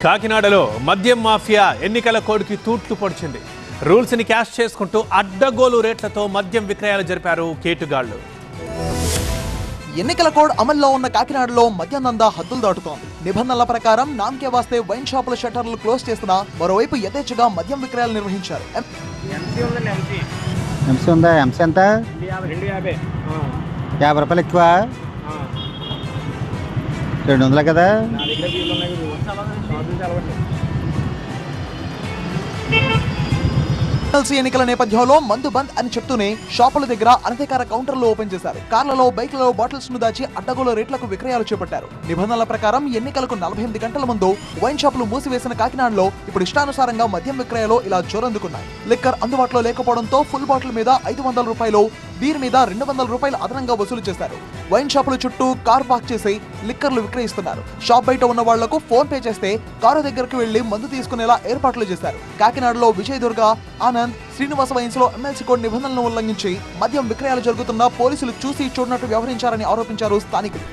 కాకినాడలో మద్యం మాఫియా ఎన్నికల కోడ్కి తూట్లు పొడిచింది. రూల్స్ ని క్యాష్ చేసుకుంటూ అడ్డగోలు రేట్లతో మద్యం విక్రయాలు జరిపారు కేటుగాళ్లు. ఎన్నికల కోడ్ అమల్లో ఉన్న కాకినాడలో మద్యం దందా హద్దులు దాటుతోంది. నిబంధనల ప్రకారం నామకే వాస్తే వైన్ షాపుల షట్టర్లు క్లోజ్ చేస్తున్నా మరోవైపు యథేచ్ఛగా మద్యం విక్రయాలు నిర్వహించారు. ఎంసీ ఉందా? ఎంసీ ఎంత? 50 రూపాయలు ఎక్కువ, 200 కదా. ఎన్నికల నేపథ్యంలో మందు బంద్ అని చెప్తూనే షాపుల దగ్గర అనధికార కౌంటర్లు ఓపెన్ చేశారు. కార్లలో, బైక్లలో బాటిల్స్ ను దాచి అడ్డగోలు రేట్లకు విక్రయాలు చేపట్టారు. నిబంధనల ప్రకారం ఎన్నికలకు 48 గంటల ముందు వైన్ షాపులు మూసివేసిన కాకినాడలో ఇప్పుడు ఇష్టానుసారంగా మద్యం విక్రయాలు ఇలా జోరందుకున్నాయి. లిక్కర్ అందుబాటులో లేకపోవడంతో ఫుల్ బాటిల్ మీద 500 రూపాయలు, బీర్ మీద 200 రూపాయలు అదనంగా వసూలు చేశారు. వైన్ షాపుల చుట్టూ కార్ పార్క్ చేసి లిక్కర్లు విక్రయిస్తున్నారు. షాప్ బయట ఉన్న వాళ్లకు ఫోన్ పే చేస్తే కారు దగ్గరకు వెళ్లి మందు తీసుకునేలా ఏర్పాట్లు చేశారు. కాకినాడలో విజయదుర్గ, ఆనంద్, శ్రీనివాస వైన్స్ లో ఎమ్మెల్సీ కోడ్ నిబంధనలను ఉల్లంఘించి మద్యం విక్రయాలు జరుగుతున్నా పోలీసులు చూసి చూడనట్టు వ్యవహరించారని ఆరోపించారు స్థానికులు.